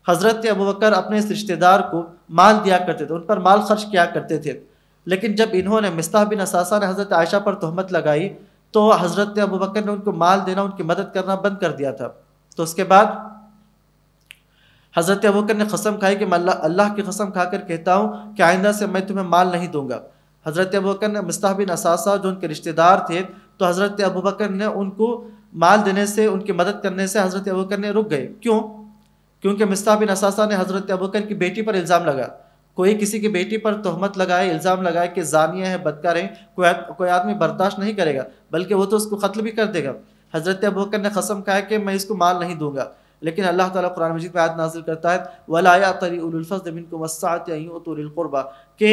Speaker 1: حضرت ابوبکر اپنے اس رشتہ دار کو مال دیا کرتے تھے، ان پر مال خرچ کیا کرتے تھے، لیکن جب انہوں نے مصطح بن اساسہ نے حضرت عائشہ پر تہمت لگائی تو حضرت ابوبکر نے ان کو مال دینا، ان کی مدد کرنا بند کر دیا تھا۔ تو اس کے بعد حضرت ابوبکر نے قسم کھائی کہ میں اللہ کی قسم کھا کر کہتا ہوں کہ آئندہ سے میں تمہیں مال نہیں دوں گا۔ حضرت ابوبکر نے مصطح بن اساسہ جو ان کے رشتہ دار تھے، تو حضرت ابوبکر نے ان کو مال دینے سے، ان کی مدد کرنے سے حضرت ابوبکر نے رک گئے۔ کیوں؟ کیونکہ مصطح بن اساسہ نے حضرت ابوبکر کی بیٹی پر الزام لگا۔ کوئی کسی کی بیٹی پر تہمت لگائے، الزام لگائے کہ زانیہ ہے، بدکار ہے، کوئی آدمی برداشت نہیں کرے گا، بلکہ وہ تو اس کو قتل بھی کر دے گا۔ حضرت ابوبکر نے قسم کھایا کہ میں اس کو مال نہیں دوں گا، لیکن اللہ تعالیٰ قرآن مجید میں آیت نازل کرتا ہے وَلَا يَأْتَلِ أُولُو الْفَضْلِ مِنْكُمْ وَالسَّعَةِ أَن يُؤْتُوا أُولِي الْقُرْبَى، کہ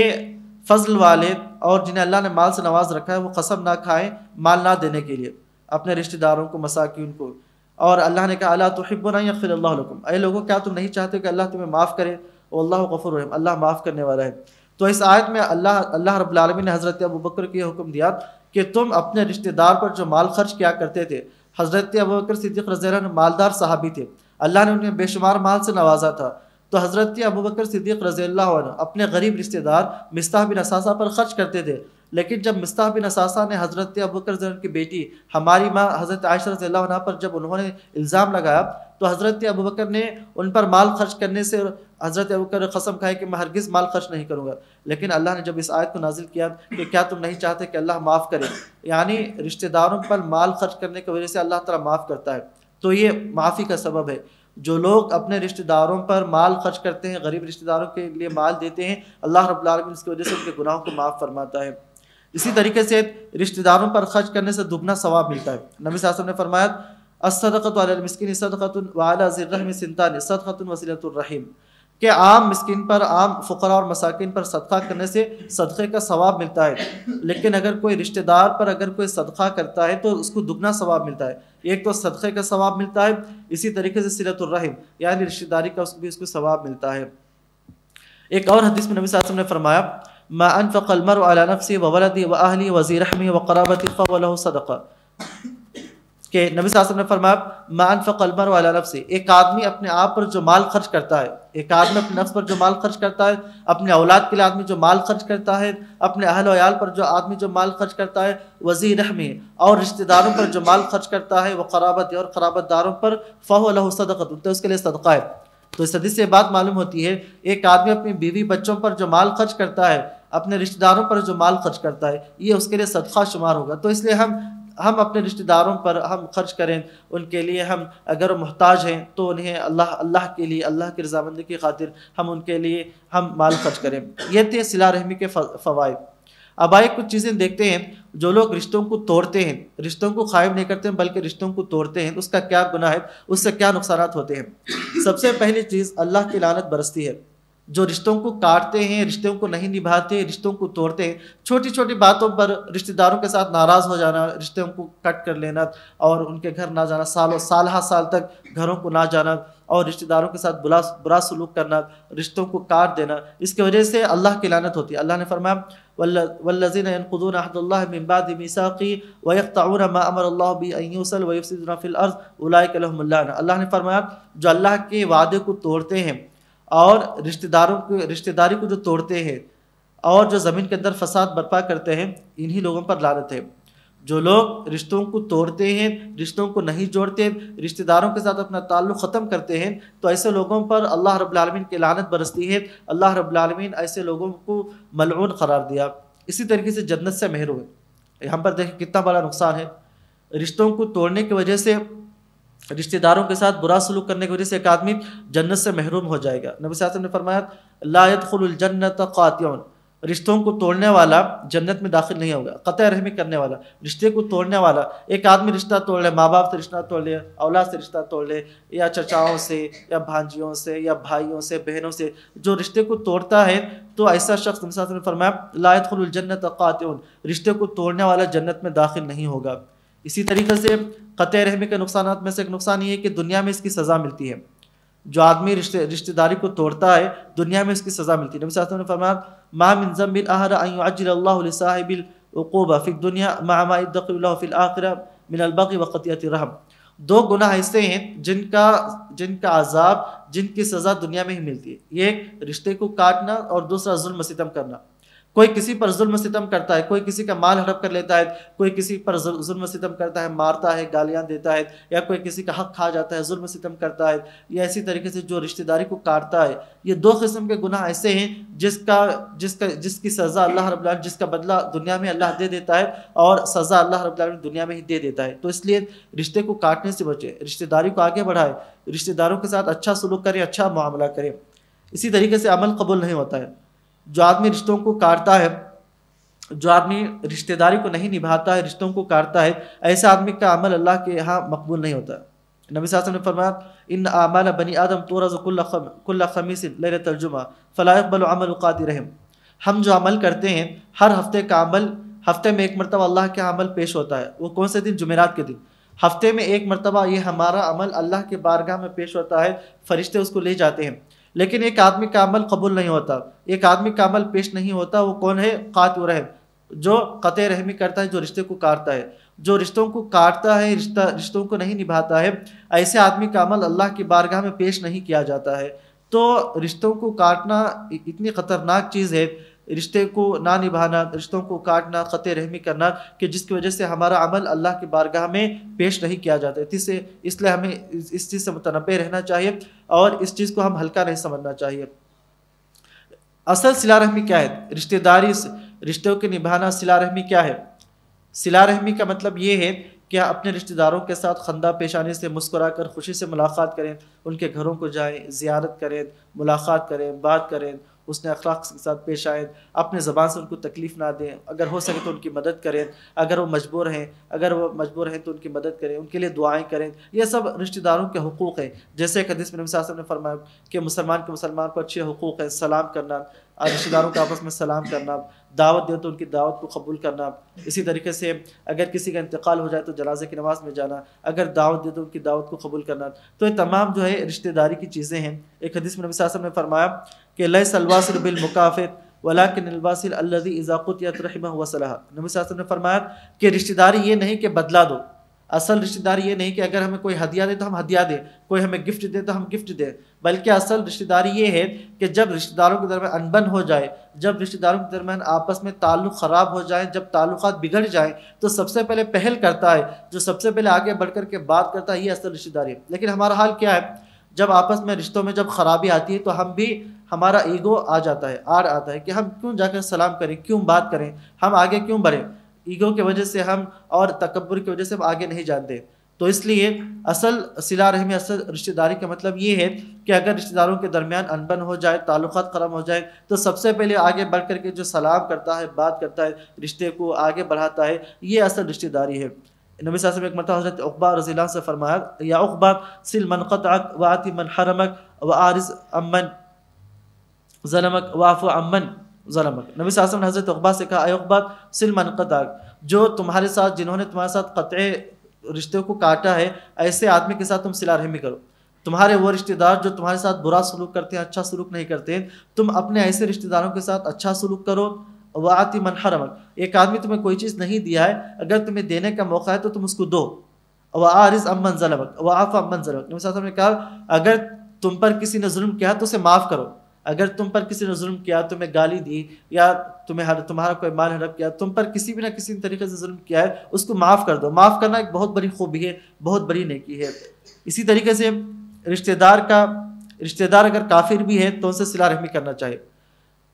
Speaker 1: فضل والے اور جنہیں اللہ نے مال سے نواز رکھا ہے وہ قسم نہ کھائیں مال نہ دینے کے لیے، اپنے رشتہ داروں کو، مساکین کو۔ اور اللہ نے کہا اَلَا تُحِبُّونَ أَن يَغْفِرَ اللَّهُ لَكُمْ، اے لوگوں کیا تم نہیں چاہتے کہ اللہ تمہیں معاف کرے؟ واللہ غفور رحیم، اللہ معاف کرنے والا ہے۔ تو اس آیت میں اللہ رب العالمین نے حضرت ابوبکر کو یہ حکم دیا کہ تم اپنے رشتہ دار پر جو مال خرچ کیا کرتے تھے، حضرت ابوبکر صدیق رضی اللہ عنہ مالدار صحابی تھے، اللہ نے انہیں بے شمار مال سے نوازا تھا، تو حضرت ابوبکر صدیق رضی اللہ عنہ اپنے غریب رشتہ دار مصطح بن اساسہ پر خرچ کرتے تھے، لیکن جب مصطح بن اساسہ نے حضرت ابوبکر رضی اللہ عنہ کی بیٹی ہماری ماں حضرت عائشہ رضی اللہ عنہ پر جب انہوں نے الزام لگایا، تو حضرت ابوبکر نے ان پر مال خرچ کرنے سے حضرت ابوبکر قسم کھائے کہ میں ہرگز مال خرچ نہیں کروں گا۔ لیکن اللہ نے جب اس آیت کو نازل کیا کہ کیا تم نہیں چاہتے کہ اللہ معاف کرے، یعنی رشتہ داروں پر مال خرچ کرنے کی وجہ سے اللہ تعالیٰ معاف کرتا ہے، تو یہ معافی کا سبب ہے۔ جو لوگ اپنے رشتہ داروں پر مال خرچ کرتے ہیں، غریب رشتہ داروں کے لیے مال دیتے ہیں، اللہ رب العالمین اس کی وجہ سے ان کے گناہوں کو معاف فرماتا ہے۔ اسی طریقے سے رشتہ داروں پر خرچ کرنے سے دگنا ثواب ملتا ہے۔ نبی صلی اللہ علیہ وسلم نے فرمایا الصدقۃ علی المسکین صدقۃ وعلی ذی الرحم سنتان صدقۃ وصلۃ الرحم، کہ عام مسکین پر، عام فقراء اور مساکین پر صدقہ کرنے سے صدقے کا ثواب ملتا ہے، لیکن اگر کوئی رشتہ دار پر اگر کوئی صدقہ کرتا ہے تو اس کو دگنا ثواب ملتا ہے۔ ایک تو صدقے کا ثواب ملتا ہے، اسی طریقے سے صلۃ الرحم یعنی رشتہ داری کا بھی اس کو ثواب ملتا ہے۔ ایک اور حدیث میں نبی صلی اللہ علیہ وسلم نے فرمایا ما انفق المرء على نفسه وولده واهله وذي رحمه وقرابته فهو له صدقہ، کہ نبی صلی اللہ علیہ وسلم نے فرمایا ما انفق المرء علی نفسہ، ایک آدمی اپنے آپ پر جو مال خرچ کرتا ہے، ایک آدمی اپنے نفس پر جو مال خرچ کرتا ہے، اپنے اولاد کے لیے آدمی جو مال خرچ کرتا ہے، اپنے اہل و عیال پر جو آدمی جو مال خرچ کرتا ہے، وذی رحم، اور رشتہ داروں پر جو مال خرچ کرتا ہے، وہ قرابت اور قرابت داروں پر، فہو لہ صدقۃ، تو اس کے لیے صدقہ ہے۔ تو اس حدیث سے بات معلوم ہوتی ہے ایک آدمی اپنی بیوی بچوں پر جو مال خرچ کرتا ہے، اپنے رشتہ داروں پر جو مال خرچ کرتا ہے، یہ اس کے لیے صدقہ شمار ہوگا۔ تو اس لیے ہم اپنے رشتہ داروں پر ہم خرچ کریں، ان کے لیے ہم اگر وہ محتاج ہیں تو انہیں اللہ کے لیے، اللہ کی رضامندی کی خاطر ہم ان کے لیے ہم مال خرچ کریں۔ یہ تھے صلہ رحمی کے فوائد۔ اب آئے کچھ چیزیں دیکھتے ہیں، جو لوگ رشتوں کو توڑتے ہیں، رشتوں کو قائم نہیں کرتے ہیں بلکہ رشتوں کو توڑتے ہیں، اس کا کیا گناہ ہے، اس سے کیا نقصانات ہوتے ہیں۔ سب سے پہلی چیز، اللہ کی لعنت برستی ہے۔ جو رشتوں کو کاٹتے ہیں، رشتوں کو نہیں نبھاتے، رشتوں کو توڑتے ہیں، چھوٹی چھوٹی باتوں پر رشتہ داروں کے ساتھ ناراض ہو جانا، رشتوں کو کٹ کر لینا اور ان کے گھر نہ جانا، سالہ سال تک گھروں کو نہ جانا اور رشتہ داروں کے ساتھ برا سلوک کرنا، رشتوں کو کاٹ دینا، اس کی وجہ سے اللہ کی لعنت ہوتی ہے۔ اللہ نے فرمایا والذین ينقضون عہد اللہ من بعد میثاقہ ویقطعون ما امر اللہ بہ ان یوصل ویفسدون فی الارض اولئک لهم اللعنۃ۔ اللہ نے فرمایا جو اللہ کے وعدے کو توڑتے ہیں اور رشتہ داری کو جو توڑتے ہیں اور جو زمین کے اندر فساد برپا کرتے ہیں، انہی لوگوں پر لعنت ہے۔ جو لوگ رشتوں کو توڑتے ہیں، رشتوں کو نہیں جوڑتے، رشتہ داروں کے ساتھ اپنا تعلق ختم کرتے ہیں، تو ایسے لوگوں پر اللہ رب العالمین کی لعنت برستی ہے۔ اللہ رب العالمین ایسے لوگوں کو ملعون قرار دیا، اسی طریقے سے جنت سے محروم ہے۔ یہاں پر دیکھیں کتنا بڑا نقصان ہے، رشتوں کو توڑنے کی وجہ سے، رشتہ داروں کے ساتھ برا سلوک کرنے کی وجہ سے ایک آدمی جنت سے محروم ہو جائے گا۔ نبی صلی اللہ علیہ وسلم نے فرمایا لا يدخل الجنت قاطع، رشتوں کو توڑنے والا جنت میں داخل نہیں ہوگا۔ قطع رحمی کرنے والا، رشتے کو توڑنے والا، ایک آدمی رشتہ توڑ لے، ماں باپ سے رشتہ توڑ لے، اولاد سے رشتہ توڑ لے، یا چچاؤں سے یا بھانجیوں سے یا بھائیوں سے بہنوں سے، جو رشتے کو توڑتا ہے تو ایسا شخص، نبی صلی اللہ علیہ وسلم نے فرمایا لا يدخل الجنت قاطع، رشتے کو توڑنے والا جنت میں داخل نہیں ہوگا۔ اسی طریقے سے قطع رحمی کے نقصانات میں سے ایک نقصان یہ ہے کہ دنیا میں اس کی سزا ملتی ہے۔ جو آدمی رشتہ داری کو توڑتا ہے، دنیا میں اس کی سزا ملتی ہے۔ نبی صلی اللہ علیہ وسلم نے فرمایا ما من ذنب احر ان يعجل الله لصاحب العقوبہ فی الدنیا مع ما يدخر الله فی الآخرہ من البغي وقطیعۃ الرحم۔ دو گناہ ایسے ہیں جن کا عذاب، جن کی سزا دنیا میں ہی ملتی ہے۔ ایک رشتے کو کاٹنا اور دوسرا ظلم و ستم کرنا۔ کوئی کسی پر ظلم و ستم کرتا ہے، کوئی کسی کا مال ہڑپ کر لیتا ہے، کوئی کسی پر ظلم و ستم کرتا ہے، مارتا ہے، گالیاں دیتا ہے، یا کوئی کسی کا حق کھا جاتا ہے، ظلم و ستم کرتا ہے، یا اسی طریقے سے جو رشتہ داری کو کاٹتا ہے۔ یہ دو قسم کے گناہ ایسے ہیں جس کی سزا اللہ رب العالمین، جس کا بدلہ دنیا میں اللہ دے دیتا ہے اور سزا اللہ رب العالمین دنیا میں ہی دے دیتا ہے۔ تو اس لیے رشتے کو کاٹنے سے بچے، رشتہ داری کو آگے بڑھائے، رشتہ داروں کے ساتھ اچھا سلوک کرے، اچھا معاملہ کرے۔ اسی طریقے سے عمل قبول نہیں ہوتا ہے۔ جو آدمی رشتوں کو کاٹتا ہے، جو آدمی رشتہ داری کو نہیں نبھاتا ہے، رشتوں کو کاٹتا ہے، ایسے آدمی کا عمل اللہ کے ہاں مقبول نہیں ہوتا۔ نبی صلی اللہ علیہ وسلم نے فرمایا ان اعمال بنی آدم تورث کل خمیس لیلۃ الجمعہ فلا يقبل عمل قادرہم۔ ہم جو عمل کرتے ہیں، ہر ہفتے کا عمل، ہفتے میں ایک مرتبہ اللہ کے عمل پیش ہوتا ہے۔ وہ کون سے دن؟ جمعرات کے دن۔ ہفتے میں ایک مرتبہ یہ ہمارا عمل اللہ کے بارگاہ میں پیش ہوتا ہے، فرشتے اس کو لے جاتے ہیں، لیکن ایک آدمی کا عمل قبول نہیں ہوتا، ایک آدمی کا عمل پیش نہیں ہوتا۔ وہ کون ہے؟ قاطع رحم، جو قطع رحمی کرتا ہے، جو رشتے کو کاٹتا ہے، جو رشتوں کو کاٹتا ہے، رشتوں کو نہیں نبھاتا ہے، ایسے آدمی کا عمل اللہ کی بارگاہ میں پیش نہیں کیا جاتا ہے۔ تو رشتوں کو کاٹنا اتنی خطرناک چیز ہے، رشتے کو نہ نبھانا، رشتوں کو کاٹنا، قطع رحمی کرنا، کہ جس کی وجہ سے ہمارا عمل اللہ کی بارگاہ میں پیش نہیں کیا جاتا ہے۔ اس لیے ہمیں اس چیز سے متنبہ رہنا چاہیے اور اس چیز کو ہم ہلکا نہیں سمجھنا چاہیے۔ اصل صلہ رحمی کیا ہے؟ رشتہ داری، رشتوں کے نبھانا، صلہ رحمی کیا ہے؟ صلہ رحمی کا مطلب یہ ہے کہ اپنے رشتہ داروں کے ساتھ خندہ پیشانی سے مسکرا کر خوشی سے ملاقات کریں، ان کے گھروں کو جائیں، زیارت کریں، ملاقات کریں، بات کریں، اس نے اخلاق کے ساتھ پیش آئیں، اپنے زبان سے ان کو تکلیف نہ دیں، اگر ہو سکے تو ان کی مدد کریں، اگر وہ مجبور ہیں تو ان کی مدد کریں، ان کے لیے دعائیں کریں۔ یہ سب رشتہ داروں کے حقوق ہیں۔ جیسے ایک حدیث میں نبی صلی اللہ علیہ وسلم نے فرمایا کہ مسلمان کو اچھے حقوق ہیں، سلام کرنا، رشتہ داروں کا آپس میں سلام کرنا، دعوت دے تو ان کی دعوت کو قبول کرنا، اسی طریقے سے اگر کسی کا انتقال ہو جائے تو جنازے کی نماز میں جانا، اگر دعوت دے تو ان کی دعوت کو قبول کرنا۔ تو یہ تمام جو ہے رشتہ داری کی چیزیں ہیں۔ ایک حدیث میں نبی صلی اللہ علیہ وسلم نے فرمایا کہ لیس الواصل بالمکافئ ولکن الواصل الذی اذا قطعت رحمہ وصلہ۔ نبی صلی اللہ علیہ وسلم نے فرمایا کہ رشتہ داری یہ نہیں کہ بدلہ دو، اصل رشتہ داری یہ نہیں کہ اگر ہمیں کوئی ہدیہ دے تو ہم ہدیہ دیں، کوئی ہمیں گفٹ دے تو ہم گفٹ دیں، بلکہ اصل رشتہ داری یہ ہے کہ جب رشتہ داروں کے درمیان انبن ہو جائے، جب رشتہ داروں کے درمیان آپس میں تعلق خراب ہو جائیں، جب تعلقات بگڑ جائیں، تو سب سے پہلے پہل کرتا ہے، جو سب سے پہلے آگے بڑھ کر کے بات کرتا ہے، یہ اصل رشتہ داری ہے۔ لیکن ہمارا حال کیا ہے، جب آپس میں رشتوں میں جب خرابی آتی ہے تو ہم بھی، ہمارا ایگو آ جاتا ہے، آڑ آتا ہے کہ ہم کیوں جا کر سلام کریں، کیوں بات کریں، ہم آگے کیوں بڑھیں، ایگو کی وجہ سے ہم اور تکبر کی وجہ سے ہم آگے نہیں جانتے۔ تو اس لیے اصل صلہ رحمی، اصل رشتہ داری کا مطلب یہ ہے کہ اگر رشتہ داروں کے درمیان انبن ہو جائے، تعلقات خراب ہو جائے، تو سب سے پہلے آگے بڑھ کر کے جو سلام کرتا ہے، بات کرتا ہے، رشتے کو آگے بڑھاتا ہے، یہ اصل رشتہ داری ہے۔ نبی صلی اللہ علیہ وسلم ایک مرتبہ حضرت عقبہ رضی اللہ عنہ سے فرمایا، یا عقبہ سل من قطعک وآتی من حرمک وآرز امن ظلمک وعفو عمن ظلمک۔ نبی صلی اللہ علیہ وسلم نے حضرت عقبہ سے کہا، اے عقبہ سل من قطعک، جو تمہارے ساتھ، جنہوں نے تمہارے ساتھ قطع رشتے کو کاٹا ہے، ایسے آدمی کے ساتھ تم صلہ رحمی کرو۔ تمہارے وہ رشتہ دار جو تمہارے ساتھ برا سلوک کرتے ہیں، اچھا سلوک نہیں کرتے ہیں، تم اپنے ایسے رشتہ داروں کے ساتھ اچھا سلوک کرو۔ وآتی من حرمک، ایک آدمی تمہیں کوئی چیز نہیں دیا ہے، اگر تمہیں دینے کا موقع ہے تو تم اس کو دو۔ وآرز امن ظلمک وعفو عمن ظلمک، نبی صلی اللہ علیہ وسلم نے کہا اگر تم پر کسی نے ظلم کیا تو اسے معاف کرو۔ اگر تم پر کسی نے ظلم کیا، تمہیں گالی دی یا تمہارا کوئی مال ہڑپ کیا، تم پر کسی بھی نہ کسی طریقے سے ظلم کیا ہے، اس کو معاف کر دو۔ معاف کرنا ایک بہت بڑی خوبی ہے، بہت بڑی نیکی ہے۔ اسی طریقے سے رشتہ دار اگر کافر بھی ہے تو ان سے صلہ رحمی کرنا چاہیے۔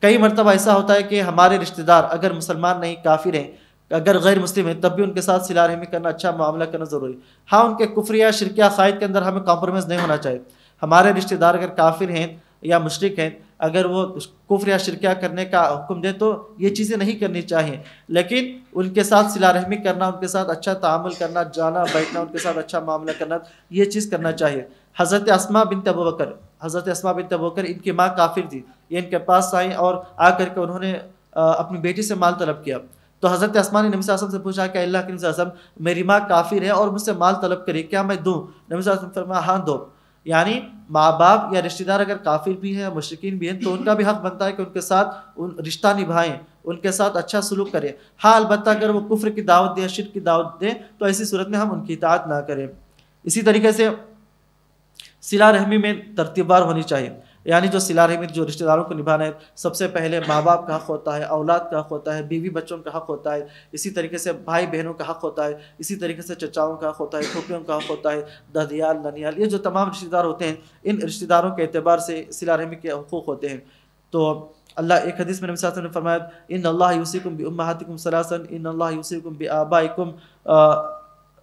Speaker 1: کئی مرتبہ ایسا ہوتا ہے کہ ہمارے رشتہ دار اگر مسلمان نہیں، کافر ہیں، اگر غیر مسلم ہیں، تب بھی ان کے ساتھ صلہ رحمی کرنا، اچھا معاملہ کرنا ضروری ہے۔ ہاں، ان کے کفر یا شرک یا عقائد کے اندر ہمیں کمپرومائز نہیں ہونا چاہیے۔ ہمارے رشتہ دار اگر کافر ہیں یا مشرک ہیں، اگر وہ کفر یا شرکیہ کرنے کا حکم دے تو یہ چیزیں نہیں کرنی چاہیے، لیکن ان کے ساتھ صلہ رحمی کرنا، ان کے ساتھ اچھا تعامل کرنا، جانا بیٹھنا، ان کے ساتھ اچھا معاملہ کرنا، یہ چیز کرنا چاہیے۔ حضرت اسماء بنت ابو بکر ان کی ماں کافر تھی، یہ ان کے پاس آئیں اور آ کر کے انہوں نے اپنی بیٹی سے مال طلب کیا۔ تو حضرت اسماء نے نبی صلی اللہ علیہ وسلم سے پوچھا کہ اللہ کے نبی صلی اللہ علیہ وسلم، میری ماں کافر ہے اور مجھ سے مال طلب کرے، کیا میں دوں؟ نبی صلی اللہ علیہ وسلم فرمایا، ہاں دو۔ یعنی ماں باپ یا رشتہ دار اگر کافر بھی ہیں، مشرکین بھی ہیں، تو ان کا بھی حق بنتا ہے کہ ان کے ساتھ رشتہ نبھائیں، ان کے ساتھ اچھا سلوک کریں۔ ہاں، البتہ اگر وہ کفر کی دعوت دیں یا شرک کی دعوت دیں تو ایسی صورت میں ہم ان کی اطاعت نہ کریں۔ اسی طریقے سے صلہ رحمی میں ترتیب وار ہونی چاہیے، یعنی جو صلہ رحمی، جو رشتہ داروں کو نبھانا ہے، سب سے پہلے ماں باپ کا حق ہوتا ہے، اولاد کا حق ہوتا ہے، بیوی بچوں کا حق ہوتا ہے، اسی طریقے سے بھائی بہنوں کا حق ہوتا ہے، اسی طریقے سے چچاؤں کا حق ہوتا ہے، پھوپھیوں کا حق ہوتا ہے، دادیال، ننیال، یہ جو تمام رشتہ دار ہوتے ہیں، ان رشتہ داروں کے اعتبار سے صلہ رحمی کے حقوق ہوتے ہیں۔ تو اللہ ایک حدیث میں نبی صلی اللہ علیہ وسلم نے فرمایا، ان اللہ یوصیکم بامہاتکم ثلاثا، ان اللہ یوصیکم بآبائکم،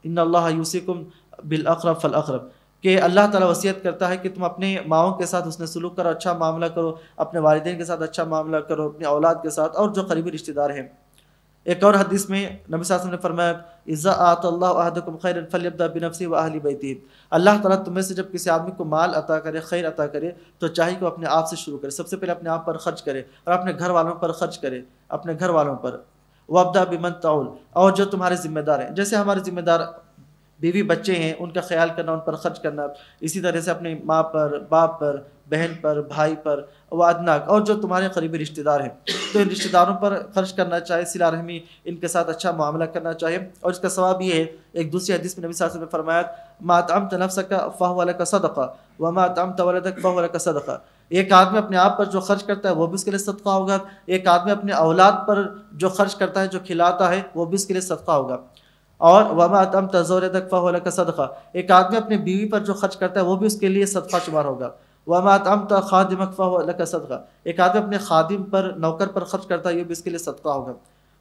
Speaker 1: ان اللہ یوصیکم بالاقرب فالاقرب، کہ اللہ تعالیٰ وصیت کرتا ہے کہ تم اپنے ماؤں کے ساتھ حسن سلوک کرو، اچھا معاملہ کرو، اپنے والدین کے ساتھ اچھا معاملہ کرو، اپنے اولاد کے ساتھ اور جو قریبی رشتہ دار ہیں۔ ایک اور حدیث میں نبی صلی اللہ علیہ وسلم نے فرمایا، اذا آت اللہ احدکم خیرا فلیبدأ بنفسہ واہل بیتہ، اللہ تعالیٰ تم میں سے جب کسی آدمی کو مال عطا کرے، خیر عطا کرے، تو چاہیے کہ وہ اپنے آپ سے شروع کرے، سب سے پہلے اپنے آپ پر خرچ کرے اور اپنے گھر والوں پر خرچ کرے، اپنے گھر والوں پر۔ وابدأ بمن تعول، اور جو تمہارے ذمہ دار ہیں، جیسے ہمارے ذمہ دار بیوی بچے ہیں، ان کا خیال کرنا، ان پر خرچ کرنا، اسی طرح سے اپنی ماں پر، باپ پر، بہن پر، بھائی پر، وادناک، اور جو تمہارے قریبی رشتہ دار ہیں، تو ان رشتہ داروں پر خرچ کرنا چاہیے، صلہ رحمی، ان کے ساتھ اچھا معاملہ کرنا چاہیے۔ اور اس کا ثواب یہ ہے، ایک دوسری حدیث میں نبی صلی اللہ علیہ وسلم نے فرمایا، ما اطعمت نفسک فہو لک صدقہ وما اطعمت ولدک فہو لک صدقہ، ایک آدمی اپنے آپ پر جو خرچ کرتا ہے وہ بھی اس کے لیے صدقہ ہوگا، ایک آدمی اپنے اولاد پر جو خرچ کرتا ہے، جو کھلاتا ہے، وہ بھی اس کے لیے صدقہ ہوگا۔ اور وما اطعمت زوجتک فہو لک صدقہ، ایک آدمی اپنے بیوی پر جو خرچ کرتا ہے وہ بھی اس کے لیے صدقہ شمار ہوگا۔ وما اطعمت خادمک فہو لک صدقہ، ایک آدمی اپنے خادم پر، نوکر پر خرچ کرتا ہے، یہ بھی اس کے لیے صدقہ ہوگا۔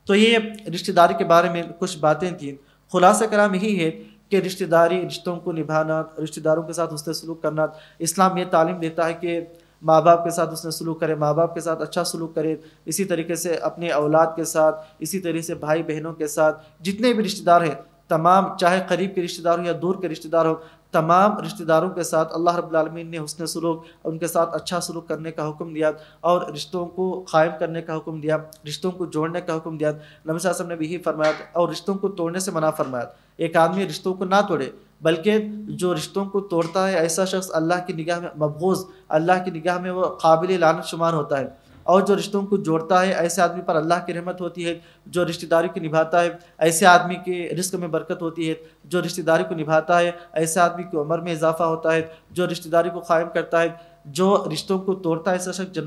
Speaker 1: تو یہ رشتہ داری کے بارے میں کچھ باتیں تھیں۔ خلاصہ کلام یہی ہے کہ رشتہ داری، رشتوں کو نبھانا، رشتہ داروں کے ساتھ حسن سلوک کرنا، اسلام یہ تعلیم دیتا ہے کہ ماں باپ کے ساتھ حسن سلوک کرے، ماں باپ کے ساتھ اچھا سلوک کرے، اسی طریقے سے اپنے اولاد کے ساتھ، اسی طریقے سے بھائی بہنوں کے ساتھ، جتنے بھی رشتہ دار ہیں تمام، چاہے قریب کے رشتہ دار ہوں یا دور کے رشتہ دار ہوں، تمام رشتہ داروں کے ساتھ اللہ رب العالمین نے حسن سلوک، ان کے ساتھ اچھا سلوک کرنے کا حکم دیا اور رشتوں کو قائم کرنے کا حکم دیا، رشتوں کو جوڑنے کا حکم دیا۔ نبی صلی اللہ علیہ وسلم نے بھی یہی فرمایا اور رشتوں کو توڑنے سے منع فرمایا۔ ایک آدمی رشتوں کو نہ توڑے، بلکہ جو رشتوں کو توڑتا ہے ایسا شخص اللہ کی نگاہ میں مبغوض، اللہ کی نگاہ میں وہ قابل لعنت شمار ہوتا ہے۔ اور جو رشتوں کو جوڑتا ہے ایسے آدمی پر اللہ کی رحمت ہوتی ہے، جو رشتہ داری کو نبھاتا ہے ایسے آدمی کے رزق میں برکت ہوتی ہے، جو رشتہ داری کو نبھاتا ہے ایسے آدمی کی عمر میں اضافہ ہوتا ہے، جو رشتہ داری کو قائم کرتا ہے، جو رشتوں کو توڑتا ہے ایسا شخص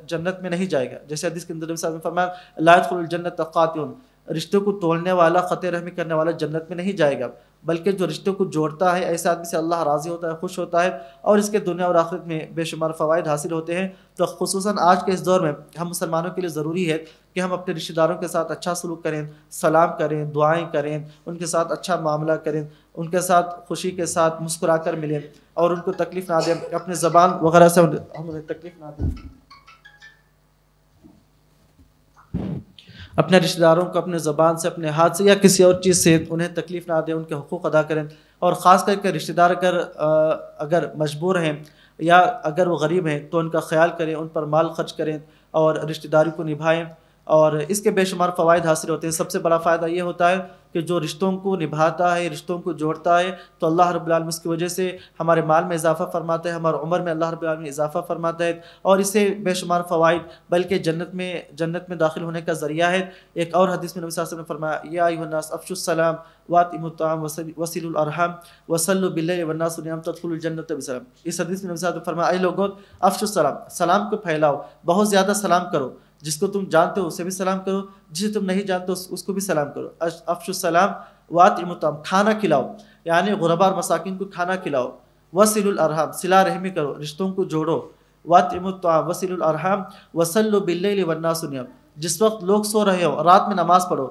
Speaker 1: جنت میں نہیں جائے گا۔ جیسے حدیث کے اندر نبی صلی اللہ علیہ وسلم نے فرمایا لا يدخل الجنت قاطع، رشتوں کو توڑنے والا، قطع رحمی کرنے والا جنت میں نہیں جائے گا، بلکہ جو رشتوں کو جوڑتا ہے ایسے آدمی سے اللہ راضی ہوتا ہے، خوش ہوتا ہے، اور اس کے دنیا اور آخرت میں بے شمار فوائد حاصل ہوتے ہیں۔ تو خصوصاً آج کے اس دور میں ہم مسلمانوں کے لیے ضروری ہے کہ ہم اپنے رشتہ داروں کے ساتھ اچھا سلوک کریں، سلام کریں، دعائیں کریں، ان کے ساتھ اچھا معاملہ کریں، ان کے ساتھ خوشی کے ساتھ مسکرا کر ملیں، اور ان کو تکلیف نہ دیں، اپنے زبان وغیرہ سے ہم انہیں تکلیف نہ دیں، اپنے رشتہ داروں کو اپنے زبان سے، اپنے ہاتھ سے یا کسی اور چیز سے انہیں تکلیف نہ دیں، ان کے حقوق ادا کریں۔ اور خاص کر کے رشتہ دار اگر مجبور ہیں یا اگر وہ غریب ہیں تو ان کا خیال کریں، ان پر مال خرچ کریں اور رشتہ داری کو نبھائیں، اور اس کے بے شمار فوائد حاصل ہوتے ہیں۔ سب سے بڑا فائدہ یہ ہوتا ہے کہ جو رشتوں کو نبھاتا ہے، رشتوں کو جوڑتا ہے، تو اللہ رب العالمین اس کی وجہ سے ہمارے مال میں اضافہ فرماتا ہے، ہمارے عمر میں اللہ رب العالمین اضافہ فرماتا ہے، اور اس سے بے شمار فوائد بلکہ جنت میں داخل ہونے کا ذریعہ ہے۔ ایک اور حدیث میں نبی صلی اللہ علیہ وسلم نے فرمایا یا ایھا الناس افشوا السلام واطعموا الطعام وصلوا الارحام وصلوا باللیل والناس نیام تدخلوا الجنۃ بسلام۔ اس حدیث میں نبی صلی اللہ علیہ وسلم نے فرمایا اے لوگوں افشوا السلام، سلام کو پھیلاؤ، بہت زیادہ سلام کرو، جس کو تم جانتے ہو اسے بھی سلام کرو، جسے تم نہیں جانتے اس کو بھی سلام کرو۔ افشوا السلام واطعموا الطعام، کھانا کھلاؤ، یعنی غرباء اور مساکین کو کھانا کھلاؤ، وصلوا الارحام، صلہ رحمی کرو، رشتوں کو جوڑو، واطعموا الطعام وصلوا الارحام وصلوا باللیل والناس نیام، جس وقت لوگ سو رہے ہو رات میں نماز پڑھو۔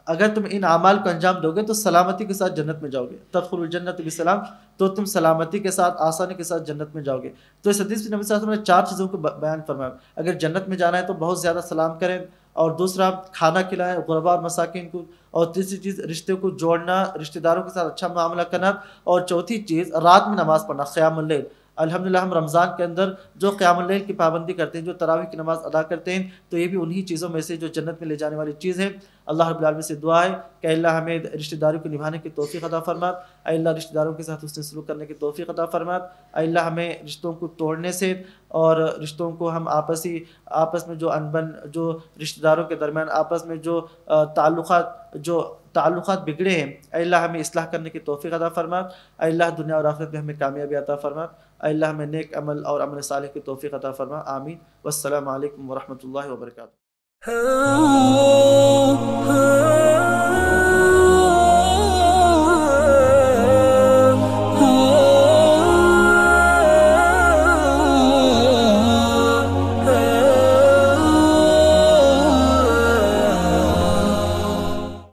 Speaker 1: اگر تم ان اعمال کو انجام دو گے تو سلامتی کے ساتھ جنت میں جاؤ گے، تدخلوا الجنۃ بسلام، تو تم سلامتی کے ساتھ، آسانی کے ساتھ جنت میں جاؤ گے۔ تو اس حدیث میں نبی صلی اللہ علیہ وسلم نے 4 چیزوں کو بیان فرمایا۔ اگر جنت میں جانا ہے تو بہت زیادہ سلام کریں، اور دوسرا کھانا کھلائیں غرباء اور مساکین کو، اور تیسری چیز رشتے کو جوڑنا، رشتہ داروں کے ساتھ اچھا معاملہ کرنا، اور چوتھی چیز رات میں نماز پڑھنا، قیام اللیل۔ الحمدللہ ہم رمضان کے اندر جو قیام اللیل کی پابندی کرتے ہیں، جو تراویح کی نماز ادا کرتے ہیں، تو یہ بھی انہی چیزوں میں سے جو جنت میں لے جانے والی چیز ہے۔ اللہ رب العالمین سے دعا ہے کہ اللہ ہمیں رشتہ داری کو نبھانے کی توفیق عطا فرما، اے اللہ رشتہ داروں کے ساتھ حسن سلوک کرنے کی توفیق عطا فرما، اے اللہ ہمیں رشتوں کو توڑنے سے اور رشتوں کو ہم آپس میں جو انبن، جو رشتہ داروں کے درمیان آپس میں جو تعلقات بگڑے ہیں، اے اللہ ہمیں اصلاح کرنے کی توفیق عطا فرما، اے اللہ دنیا اور آخرت میں ہمیں کامیابی عطا فرما، اے اللہ ہمیں نیک عمل اور عمل صالح کی توفیق عطا فرما، آمین۔ والسلام علیکم ورحمۃ اللہ وبرکاتہ۔